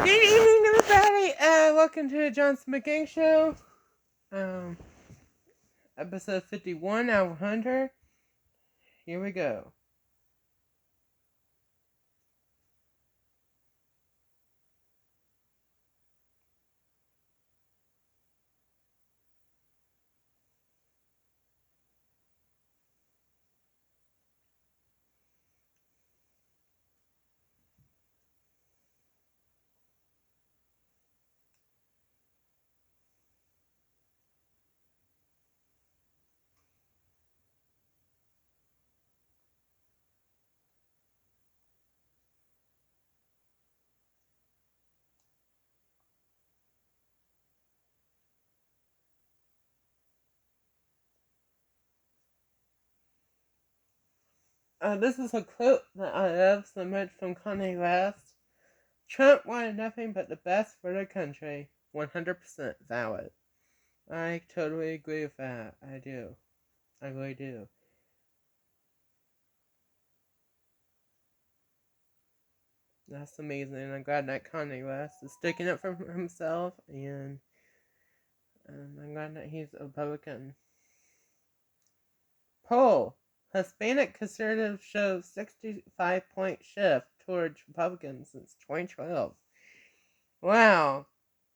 Good evening, everybody. Welcome to the Jonhson Mclang Show. Episode 51 out of 100. Here we go. This is a quote that I love so much from Kanye West. Trump wanted nothing but the best for the country. 100% valid. I totally agree with that. I do. I really do. That's amazing. I'm glad that Kanye West is sticking up for himself, and I'm glad that he's a Republican. Poll. Hispanic conservatives show 65-point shift towards Republicans since 2012. Wow.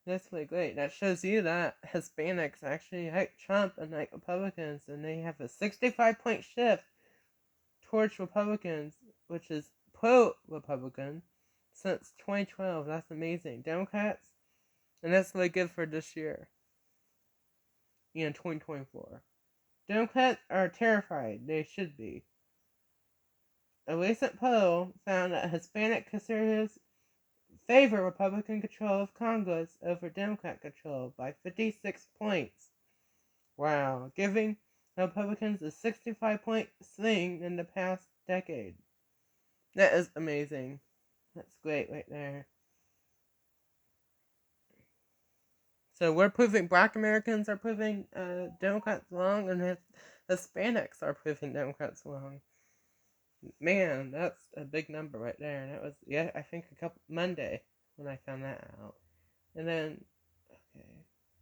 That's really great. That shows you that Hispanics actually like Trump and like Republicans, and they have a 65-point shift towards Republicans, which is pro-Republican, since 2012. That's amazing. Democrats, and that's really good for this year, in 2024. Democrats are terrified. They should be. A recent poll found that Hispanic conservatives favor Republican control of Congress over Democrat control by 56 points. Wow, giving Republicans a 65-point swing in the past decade. That is amazing. That's great right there. So we're proving Black Americans are proving Democrats wrong, and Hispanics are proving Democrats wrong. Man, that's a big number right there. And that was, I think Monday when I found that out. And then, okay.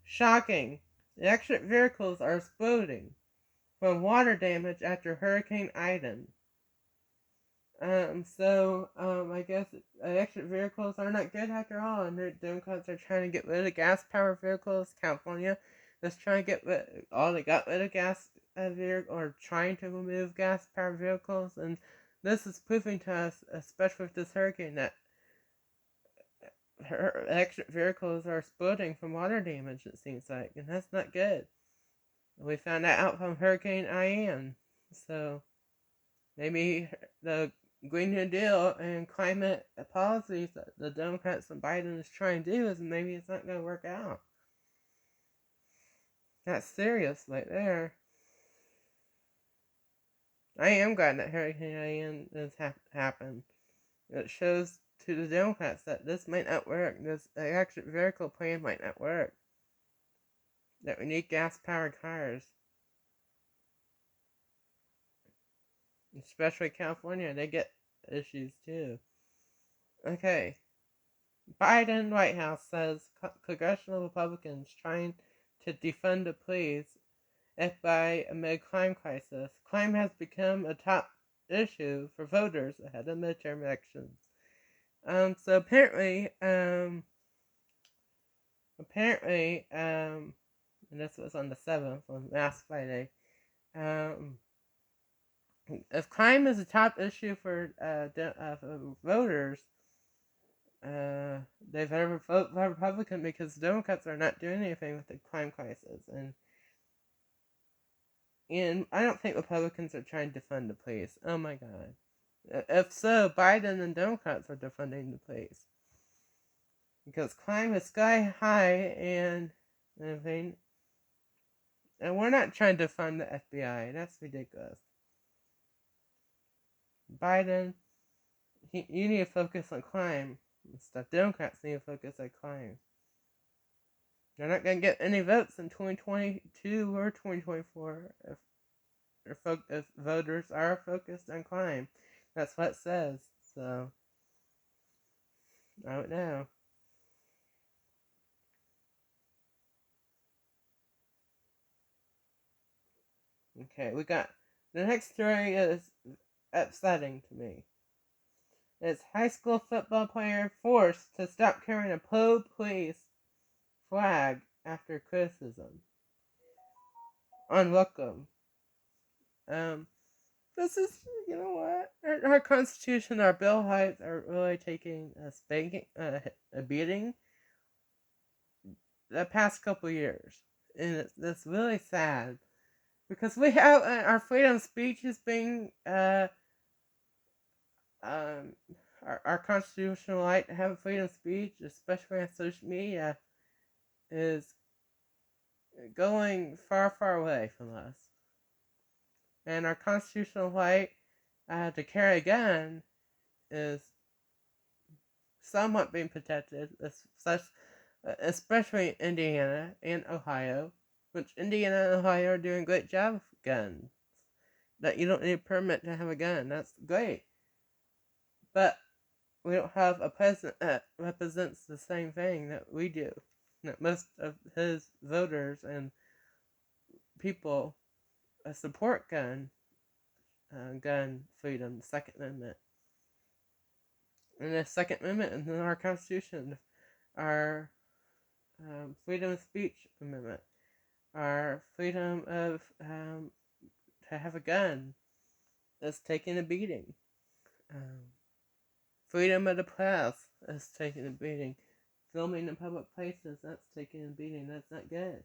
Shocking. Electric vehicles are exploding from water damage after Hurricane Idan. I guess electric vehicles are not good after all, and the Democrats are trying to get rid of gas-powered vehicles. California is trying to get they got rid of gas vehicles, or trying to remove gas-powered vehicles, and this is proving to us, especially with this hurricane, that electric vehicles are exploding from water damage, it seems like, and that's not good. We found that out from Hurricane Ian, so maybe the Green New Deal and climate policies that the Democrats and Biden is trying to do, is maybe it's not going to work out. That's serious right there. I am glad that Hurricane Ian has happened. It shows to the Democrats that this might not work. This electric vehicle plan might not work. That we need gas-powered cars. Especially California, they get issues too. Okay. Biden White House says congressional Republicans trying to defund the police FBI amid crime crisis. Crime has become a top issue for voters ahead of midterm elections. So apparently, and this was on the 7th, on last Friday, if crime is a top issue for voters, they've ever vote Republican because Democrats are not doing anything with the crime crisis, and I don't think Republicans are trying to defund the police. Oh my God! If so, Biden and Democrats are defunding the police because crime is sky high, and everything. And we're not trying to fund the FBI. That's ridiculous. Biden, you need to focus on crime and stuff. Democrats need to focus on crime. They're not going to get any votes in 2022 or 2024 if voters are focused on crime. That's what it says. So, I don't know. Okay, we got the next story is upsetting to me. It's high school football player forced to stop carrying a pro-police flag after criticism. Unwelcome. Um, this is, you know what? Our Constitution, our Bill of Rights are really taking a spanking, a beating the past couple years. And it's really sad. Because we have, our freedom of speech is being, um, our constitutional right to have freedom of speech, especially on social media, is going far, far away from us. And our constitutional right to carry a gun is somewhat being protected, especially in Indiana and Ohio, which Indiana and Ohio are doing a great job with guns. That you don't need a permit to have a gun. That's great. But we don't have a president that represents the same thing that we do. That most of his voters and people support gun freedom, the Second Amendment. And the Second Amendment in our Constitution, our freedom of speech amendment, our freedom of to have a gun, is taking a beating. Freedom of the press is taking a beating. Filming in public places, that's taking a beating. That's not good.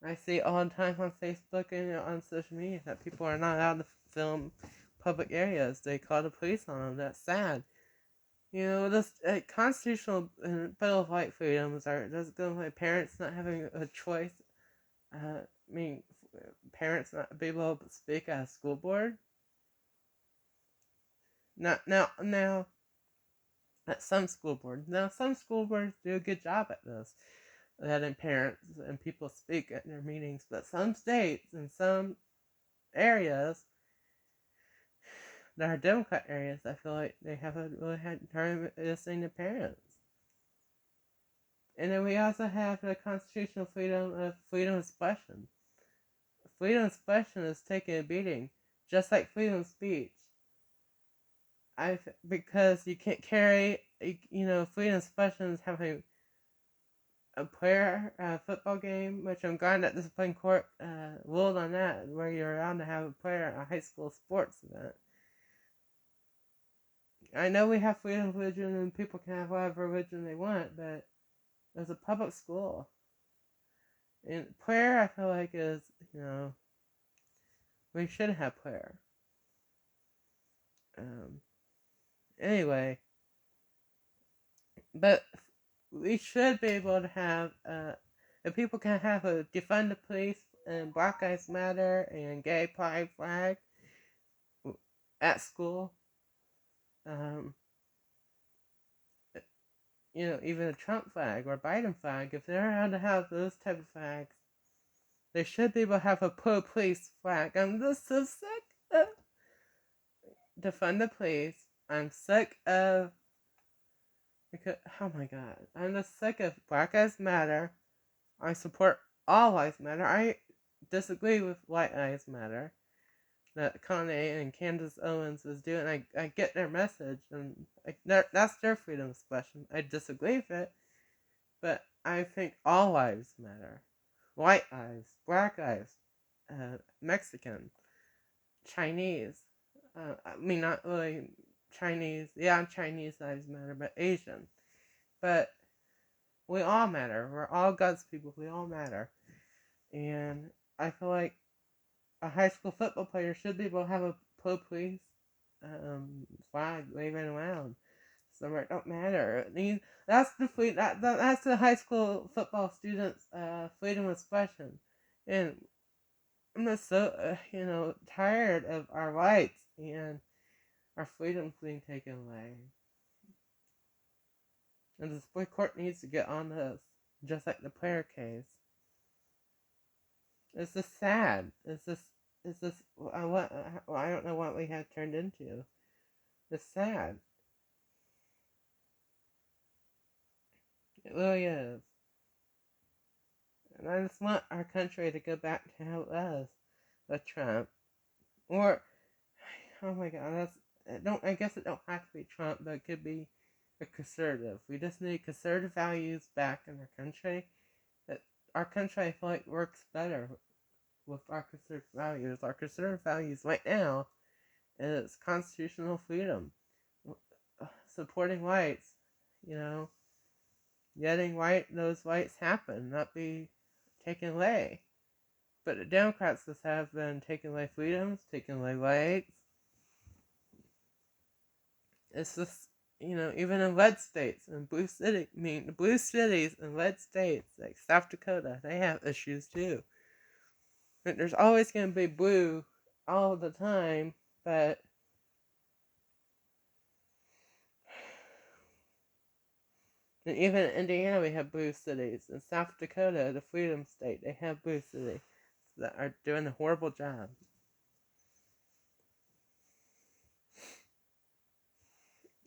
I see all the time on Facebook and on social media that people are not allowed to film public areas. They call the police on them. That's sad. You know, this constitutional Bill of Rights freedoms are just going by parents not having a choice. Parents not be able to speak at a school board. Now, at some school boards. Now, some school boards do a good job at this, letting parents and people speak at their meetings. But some states and some areas that are Democrat areas, I feel like they haven't really had time listening to parents. And then we also have the constitutional freedom of expression. Freedom of expression is taking a beating, just like freedom of speech. Because you can't carry, freedom of expression is having a player football game, which I'm glad that the Supreme Court ruled on that, where you're allowed to have a player at a high school sports event. I know we have freedom of religion and people can have whatever religion they want, but there's a public school. And prayer, I feel like, is, we should have prayer. Anyway, but we should be able to have, if people can have a defund the police and Black Lives Matter and gay pride flag at school, even a Trump flag or Biden flag, if they're allowed to have those type of flags, they should be able to have a pro-police flag. I'm just so sick of defund the police. I'm sick of, oh my god, I'm just sick of Black Lives Matter. I support all lives matter. I disagree with White Lives Matter that Kanye and Candace Owens was doing. I get their message, and that's their freedom of expression. I disagree with it, but I think all lives matter. White lives, black lives, Mexican, Chinese. Not really Chinese. Yeah, Chinese lives matter, but Asian. But we all matter. We're all God's people. We all matter. And I feel like a high school football player should be able to have a pro-police flag waving around. So it don't matter. That's that's the high school football students' freedom of expression, and I'm just so tired of our rights and our freedoms being taken away. And the Supreme Court needs to get on this, just like the player case. It's just sad. It's just I don't know what we have turned into. It's sad. It really is. And I just want our country to go back to how it was. a Trump. Or, oh my god, I guess it don't have to be Trump, but it could be a conservative. We just need conservative values back in our country. That our country, I feel like, works better with our conservative values. Our conservative values right now is constitutional freedom, supporting whites, letting those rights happen, not be taken away. But the Democrats just have been taking away freedoms, taking away rights. It's just, even in red states, in blue the blue cities and red states, like South Dakota, they have issues too. But there's always going to be blue all the time, but and even in Indiana, we have blue cities. In South Dakota, the Freedom State, they have blue cities that are doing a horrible job.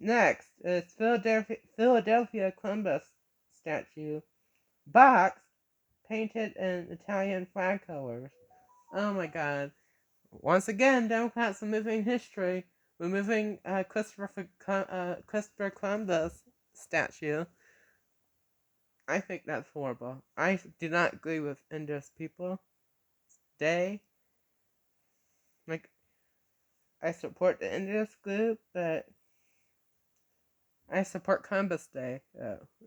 Next is Philadelphia Columbus statue, box painted in Italian flag colors. Oh my god. Once again, Democrats are moving history. We're moving Christopher Columbus statue. I think that's horrible. I do not agree with Indigenous People Day. Like, I support the Indigenous group, but I support Columbus Day.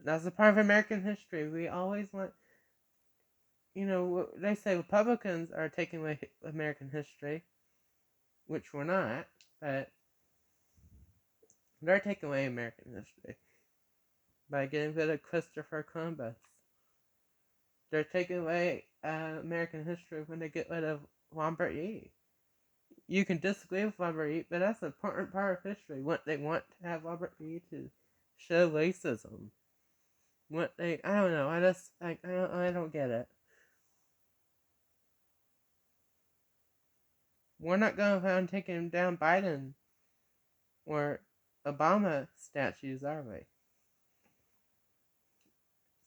That's a part of American history. We always want, they say Republicans are taking away American history, which we're not, but they're taking away American history by getting rid of Christopher Columbus. They're taking away American history when they get rid of Robert E. You can disagree with Robert E., but that's an important part of history. What they want to have Robert E. to show racism. I don't know. I don't get it. We're not going around taking down Biden or Obama statues, are we?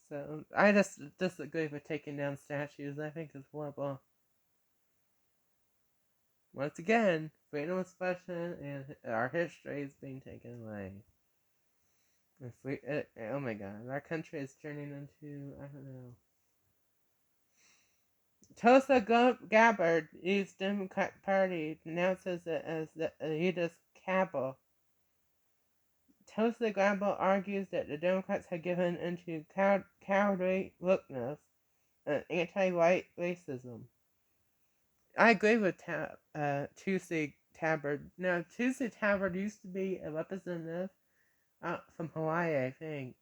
So, I just disagree with taking down statues. I think it's horrible. Once again, freedom of expression and our history is being taken away. Oh my god, our country is turning into, I don't know. Tulsa Gabbard, East Democrat Party, announces it as the elitist cabal. Tulsa Gabbard argues that the Democrats have given into cowardly wokeness and anti-white racism. I agree with Tulsi Gabbard. Now, Tulsi Gabbard used to be a representative from Hawaii, I think.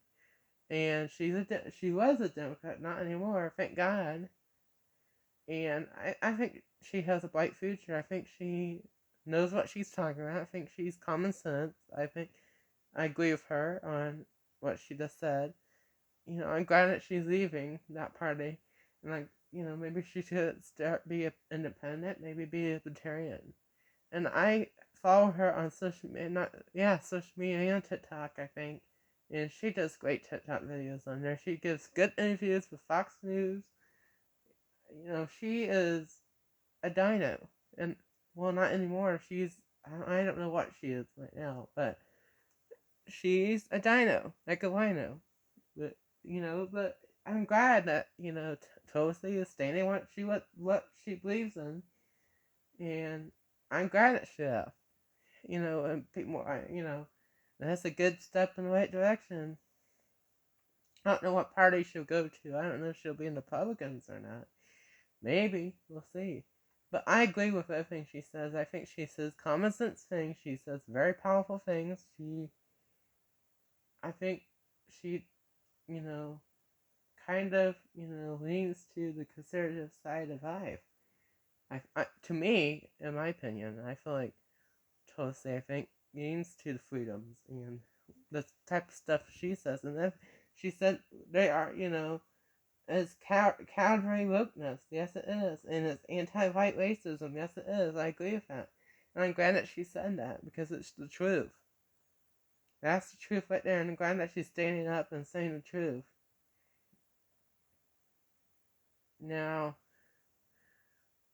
And she was a Democrat, not anymore, thank God. And I think she has a bright future. I think she knows what she's talking about. I think she's common sense. I agree with her on what she just said. I'm glad that she's leaving that party. And maybe she should be independent, maybe be a libertarian. And I follow her on social media and TikTok, I think. And she does great TikTok videos on there. She gives good interviews with Fox News. She is a dino. And, well, not anymore. I don't know what she is right now, but she's a dino, like a rhino. But, but I'm glad that, Tulsi is standing what she believes in. And I'm glad that she left. And people, that's a good step in the right direction. I don't know what party she'll go to. I don't know if she'll be in the Republicans or not. Maybe. We'll see. But I agree with everything she says. I think she says common sense things. She says very powerful things. I think she, kind of, leans to the conservative side of life. To me, in my opinion, I feel like Tulsi, I think, leans to the freedoms and the type of stuff she says. And then she said they are, it's cowardly wokeness. Yes, it is. And it's anti-white racism. Yes, it is. I agree with that. And I'm glad that she said that because it's the truth. That's the truth right there. And I'm glad that she's standing up and saying the truth. Now,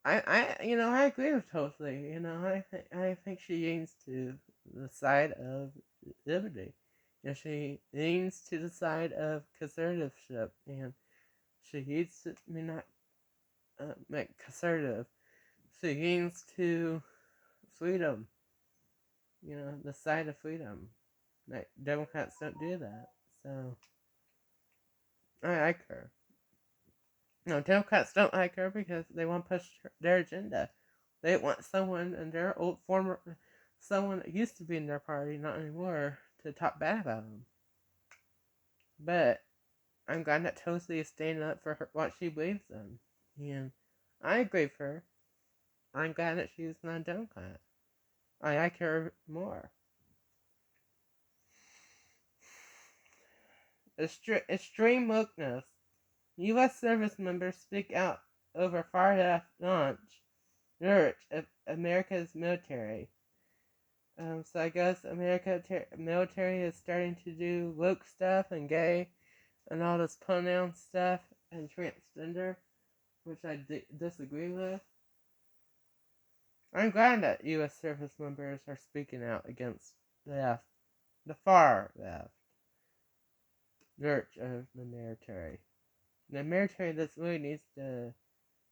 I agree with totally. I think she leans to the side of liberty. She leans to the side of conservatorship, and she leans to, not make conservative. She leans to freedom. The side of freedom. Like Democrats don't do that, so I like her. No, Democrats don't like her because they want to push their agenda. They want someone in their someone that used to be in their party, not anymore, to talk bad about them. But I'm glad that Toasty is standing up for what she believes in. And I agree with her. I'm glad that she's not a Democrat. I like her more. Extreme wokeness. U.S. service members speak out over far left launch of America's military. So I guess military is starting to do woke stuff and gay and all this pronoun stuff and transgender, which I disagree with. I'm glad that U.S. service members are speaking out against the far left lurch of the military. The military just really needs to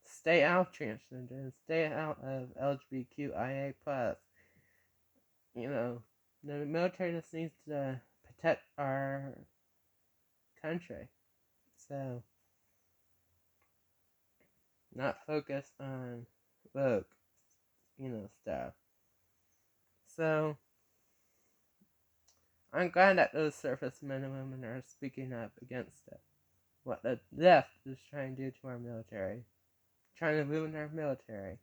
stay out of transgender and stay out of LGBTQIA+. The military just needs to protect our country. So, not focus on woke, stuff. So, I'm glad that those servicemen and women are speaking up against it. What the left is trying to do to our military. Trying to ruin our military.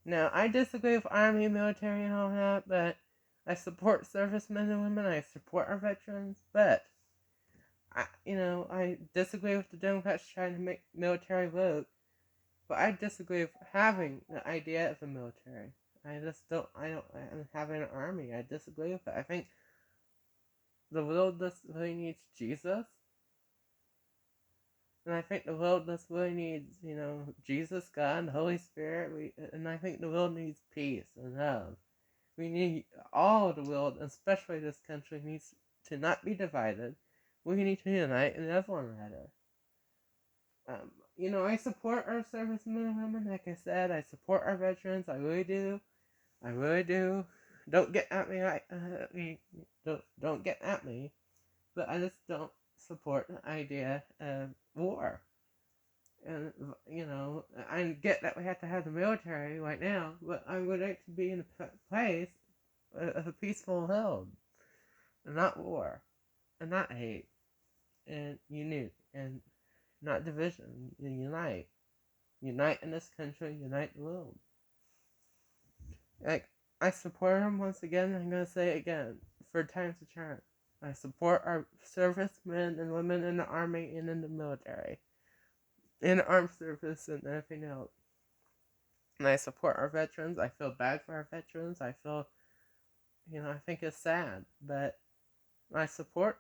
Now, I disagree with Army, military, and all that, but I support servicemen and women. I support our veterans, but I disagree with the Democrats trying to make military woke, but I disagree with having the idea of a military. I'm having an army. I disagree with it. I think the world just really needs Jesus. And I think the world just really needs, Jesus, God, the Holy Spirit. And I think the world needs peace and love. We need all the world, especially this country, needs to not be divided. We need to unite and love one another. I support our servicemen and women. Like I said, I support our veterans. I really do. I really do. Don't get at me. Don't get at me. But I just don't support the idea of war. And I get that we have to have the military right now, but I would like to be in a place of a peaceful home, and not war, and not hate, and unite, and not division. Unite in this country, unite the world. Like, I support them once again. I'm gonna say it again, for times to charm. I support our servicemen and women in the army and in the military, in the armed service and everything else. And I support our veterans. I feel bad for our veterans. I feel, I think it's sad, but I support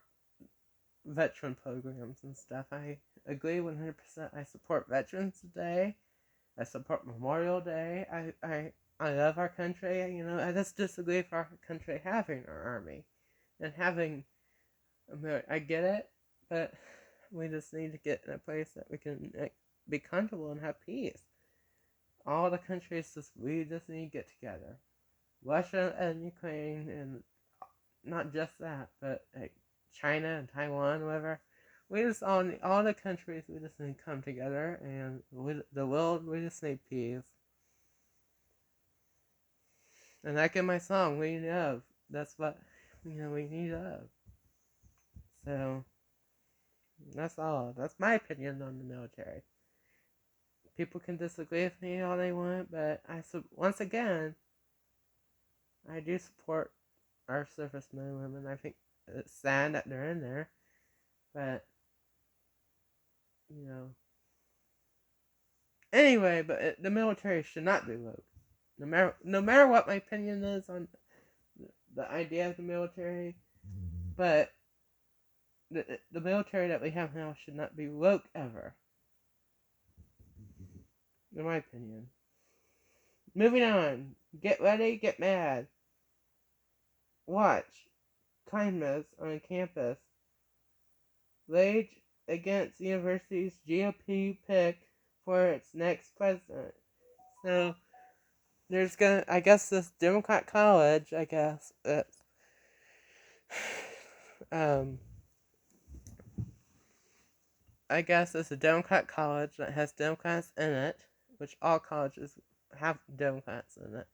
veteran programs and stuff. I agree 100%. I support Veterans Day. I support Memorial Day. I love our country. I just disagree with our country having our army and having. I get it, but we just need to get in a place that we can be comfortable and have peace. All the countries we just need to get together. Russia and Ukraine, and not just that, but China and Taiwan, whatever. We just all the countries, we just need to come together, and the world, we just need peace. And like in my song, we need love. That's what, we need love. So, that's all. That's my opinion on the military. People can disagree with me all they want, but once again, I do support our servicemen and women. I think it's sad that they're in there, but Anyway, but the military should not be woke. No matter what my opinion is on the idea of the military, but the military that we have now should not be woke ever. in my opinion. Moving on. Get ready, get mad. Watch. Kindness on campus. Rage against university's GOP pick for its next president. So, I guess this Democrat college, um, I guess it's a Democrat college that has Democrats in it, which all colleges have Democrats in it.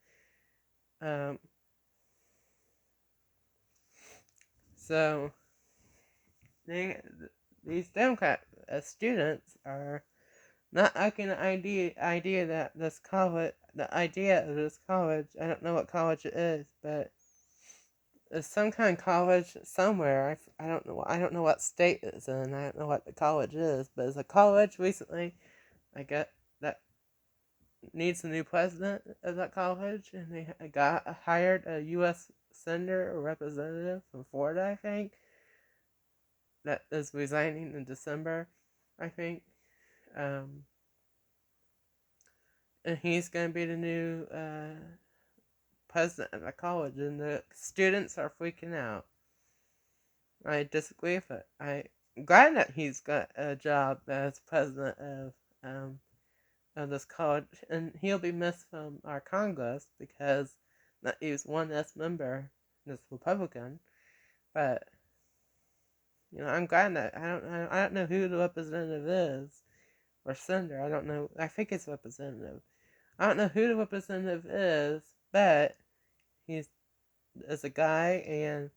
So these Democrat students are not liking the idea that the idea of this college, I don't know what college it is, but it's some kind of college somewhere. I don't know what state it's in. I don't know what the college is, but it's a college recently. I get that needs a new president of that college, and they hired a U.S. senator or representative from Florida, I think, that is resigning in December, I think. And he's going to be the new president of the college, and the students are freaking out. I disagree with it. I'm glad that he's got a job as president of this college, and he'll be missed from our Congress because not he was one less member, this Republican. But I'm glad that I don't know who the representative is or senator. I don't know. I think it's representative. I don't know who the representative is, but he's is a guy, and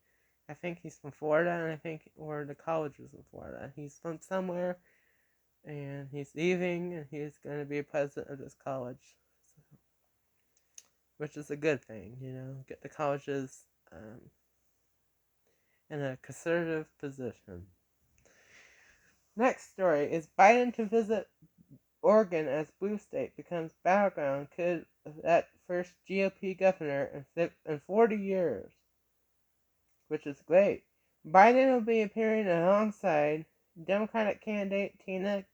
I think he's from Florida, and I think or the college is in Florida. He's from somewhere, and he's leaving, and he's going to be president of this college, so, which is a good thing, get the colleges in a conservative position. Next story is Biden to visit Oregon as blue state becomes battleground. Could that first GOP governor in 40 years, which is great. Biden will be appearing alongside Democratic candidate Tina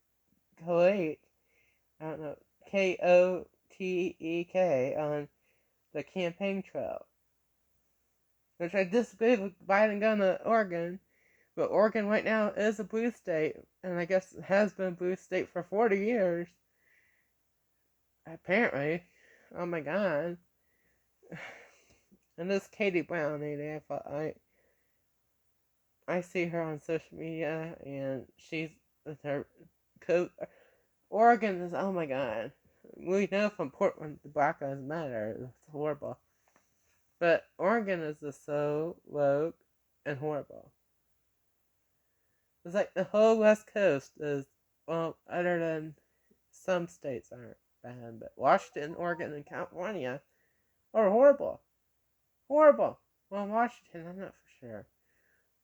Kotek, I don't know, Kotek, on the campaign trail. Which I disagree with Biden going to Oregon, but Oregon right now is a blue state, and I guess it has been a blue state for 40 years. Apparently. Oh my god. And this Katie Brown lady, I see her on social media, and she's with her coat. Oregon is, oh my god. We know from Portland the Black Lives Matter. It's horrible. But Oregon is just so woke and horrible. It's like the whole West Coast is, well, other than some states aren't bad, but Washington, Oregon, and California are horrible. Horrible. Well, Washington, I'm not for sure.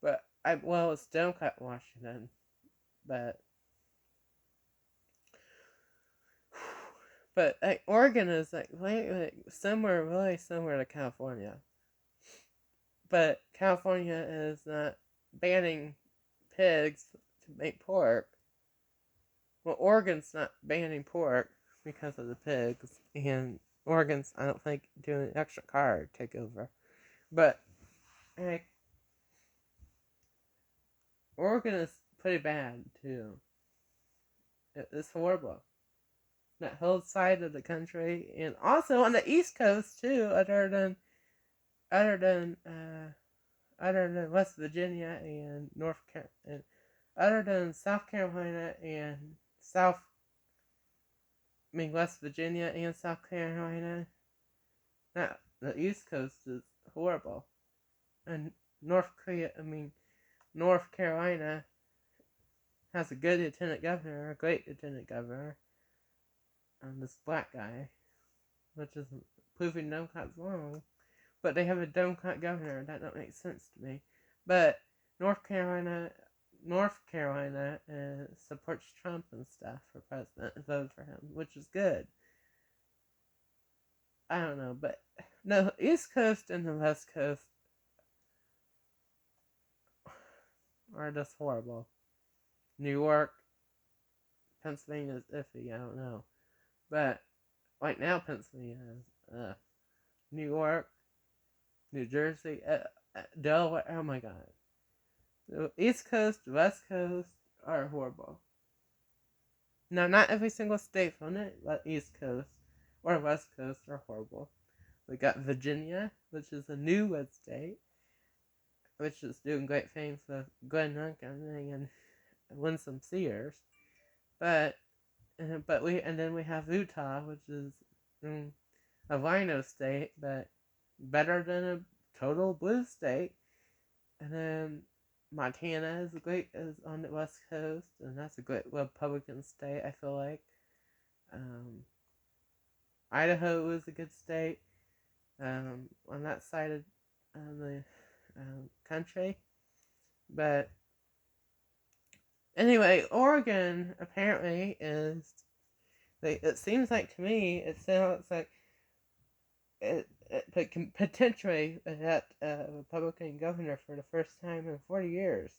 But, it's Democrat Washington. But Oregon is like really similar to California. But California is not banning pigs to make pork. Well, Oregon's not banning pork because of the pigs, and Oregon's, I don't think, doing an extra card takeover. But Oregon is pretty bad too. It's horrible. That whole side of the country, and also on the East Coast too, other than West Virginia and other than South Carolina and West Virginia and South Carolina. Now the East Coast is horrible, and North Carolina has a good lieutenant governor, a great lieutenant governor, and this black guy, which is proving Democrats wrong. But they have a Democrat governor. That don't make sense to me. But North Carolina supports Trump and stuff for president and voted for him, which is good. I don't know, but the East Coast and the West Coast are just horrible. New York, Pennsylvania is iffy. I don't know, But right now, Pennsylvania has New York, New Jersey, Delaware. Oh my God. The East Coast, West Coast are horrible. Now, not every single state on it, but East Coast or West Coast are horrible. We got Virginia, which is a new red state, which is doing great things with Glenn Youngkin and Winsome Sears. But then we have Utah, which is a rhino state, but better than a total blue state. And then Montana is on the West Coast, and that's a great Republican state, I feel like. Idaho is a good state on that side of the country. But anyway, Oregon apparently is. It seems like to me, it sounds like it can potentially elect a Republican governor for the first time in 40 years,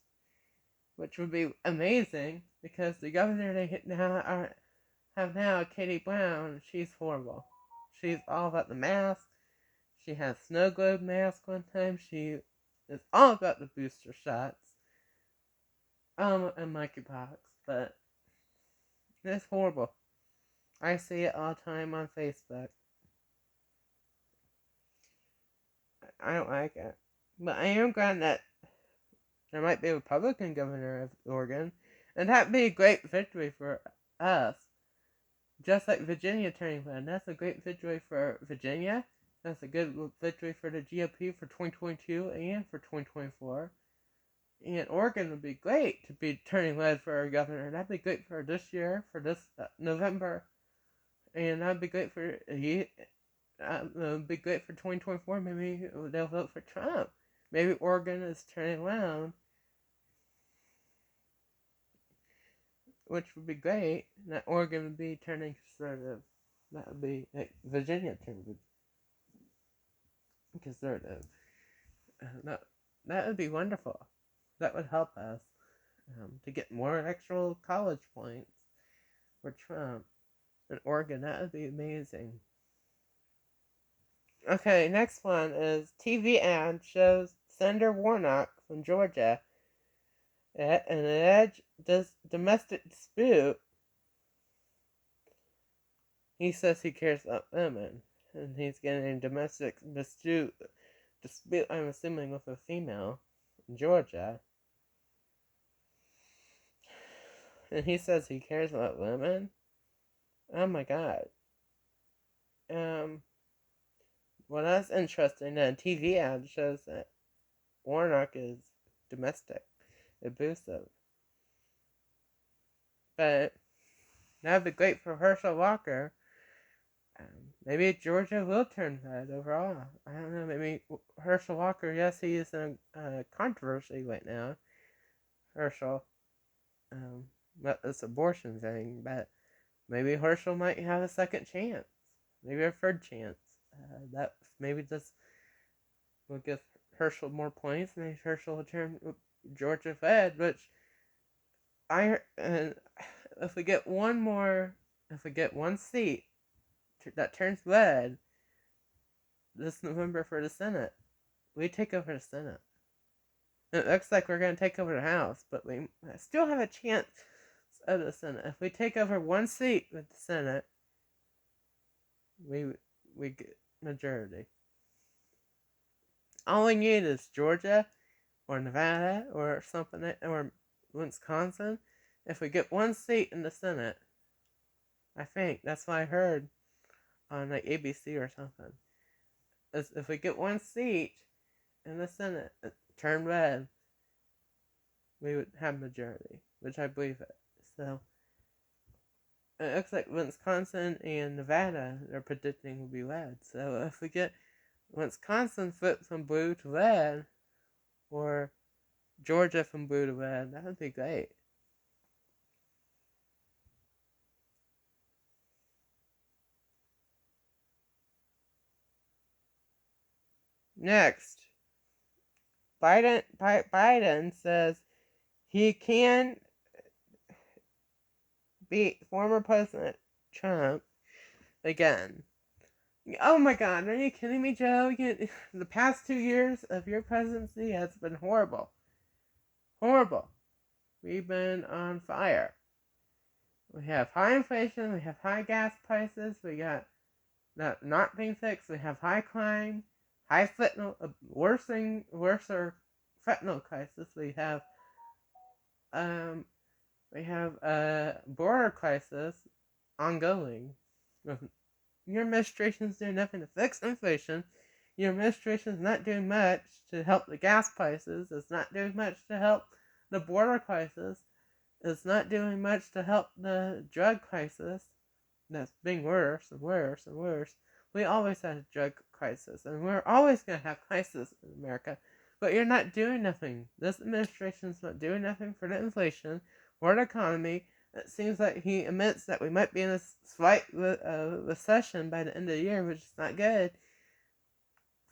which would be amazing because the governor they have now, Katie Brown, she's horrible. She's all about the mask. She has snow globe mask one time. She is all about the booster shots. And monkeypox, but it's horrible. I see it all the time on Facebook. I don't like it. But I am glad that there might be a Republican governor of Oregon, and that'd be a great victory for us. Just like Virginia turning red. That's a great victory for Virginia. That's a good victory for the GOP for 2022 and for 2024. And Oregon would be great to be turning red for our governor. That'd be great for this year, for this November. And that'd be great for be great for 2024. Maybe they'll vote for Trump. Maybe Oregon is turning around, which would be great. That Oregon would be turning conservative. That would be like Virginia turning conservative. That would be wonderful. That would help us to get more electoral college points for Trump in Oregon. That would be amazing. Okay, next one is TV ad shows Senator Warnock from Georgia in an alleged domestic dispute. He says he cares about women, and he's getting a domestic dispute, I'm assuming, with a female in Georgia. And he says he cares about women? Oh my God. Well, that's interesting. A TV ad shows that Warnock is domestic, abusive. But that would be great for Herschel Walker. Maybe Georgia will turn red overall. I don't know. Maybe Herschel Walker, yes, he is in a controversy right now. Herschel. About this abortion thing. But maybe Herschel might have a second chance. Maybe a third chance. That maybe just will give Herschel more points. Maybe Herschel will turn Georgia red, which if we get one seat that turns red this November for the Senate, we take over the Senate. It looks like we're going to take over the House, but we still have a chance of the Senate. If we take over one seat with the Senate, we get majority. All we need is Georgia or Nevada or something, or Wisconsin. If we get one seat in the Senate, I think that's what I heard on like ABC or something. If we get one seat in the Senate, turn red, we would have majority, which I believe it. So it looks like Wisconsin and Nevada are predicting will be red. So if we get Wisconsin flip from blue to red, or Georgia from blue to red, that would be great. Next, Biden says he can beat former President Trump again. Oh my God, are you kidding me, Joe? The past 2 years of your presidency has been horrible. Horrible. We've been on fire. We have high inflation, we have high gas prices, we got that not being fixed, we have high crime, high fentanyl, worse fentanyl crisis, um, we have a border crisis ongoing. Your administration's doing nothing to fix inflation. Your administration's not doing much to help the gas prices. It's not doing much to help the border crisis. It's not doing much to help the drug crisis. That's being worse and worse and worse. We always had a drug crisis, and we're always going to have crisis in America. But you're not doing nothing. This administration's not doing nothing for the inflation or the economy. It seems like he admits that we might be in a slight recession by the end of the year, which is not good.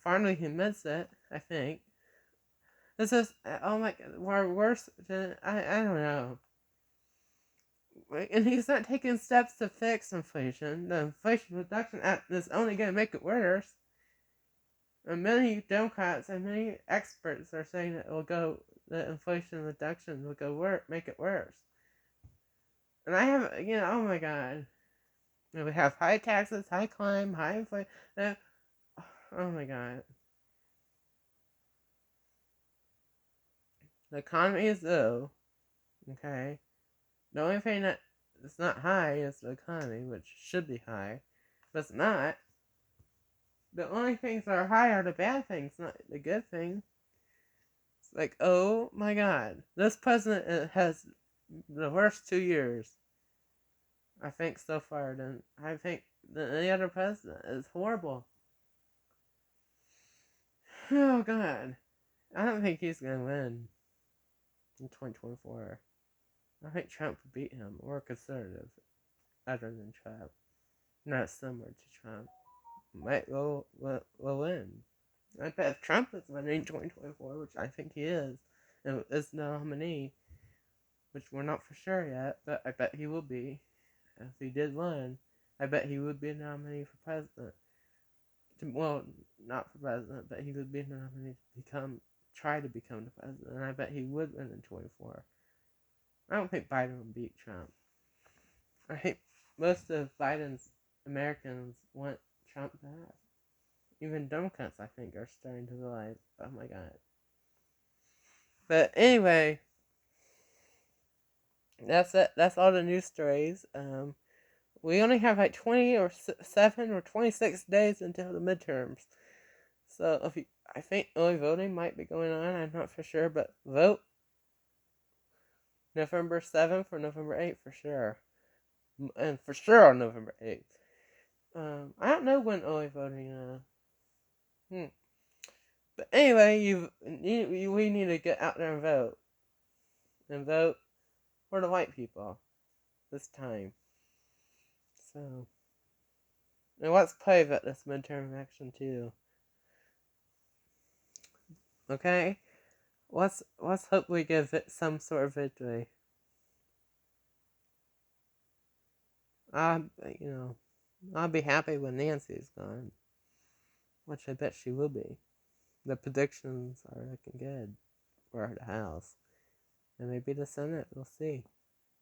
Finally, he admits it, I think. This is, oh my God, we're worse than, I don't know. And he's not taking steps to fix inflation. The Inflation Reduction Act is only going to make it worse. And many Democrats and many experts are saying that the Inflation Reduction will make it worse. And I have, oh my God. We have high taxes, high crime, high inflation. Oh my God. The economy is low. Okay. The only thing that is not high is the economy, which should be high. But it's not. The only things that are high are the bad things, not the good things. It's like, oh my God. This president has the worst 2 years, I think, so far. I think than any other president. Is horrible. Oh God. I don't think he's going to win in 2024. I think Trump would beat him, or a conservative, other than Trump. Not similar to Trump. Will win. I bet if Trump is winning 2024, which I think he is, and is the nominee, which we're not for sure yet, but I bet he will be. If he did win, I bet he would be a nominee for president. Well, not for president, but he would be a nominee to try to become the president, and I bet he would win in 24. I don't think Biden will beat Trump. I think most of Biden's Americans want Trump back. Even Democrats, I think, are starting to realize, oh my God. But anyway, that's it. That's all the news stories. We only have like 27 or 26 days until the midterms. So I think early voting might be going on. I'm not for sure, but vote November 7th or November 8th for sure. And for sure on November 8th. I don't know when early voting But anyway, we need to get out there and vote. And vote for the white people this time. So, and let's play about this midterm election too. Okay? Let's hope we give it some sort of victory. I'll be happy when Nancy's gone. Which I bet she will be. The predictions are looking good for the House. And maybe the Senate, we'll see.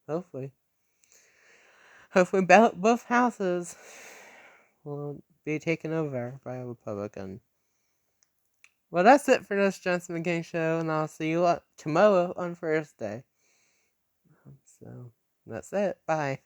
Hopefully both houses will be taken over by a Republican. Well, that's it for this Jonhson Mclang Show, and I'll see you tomorrow on Thursday. So, that's it. Bye.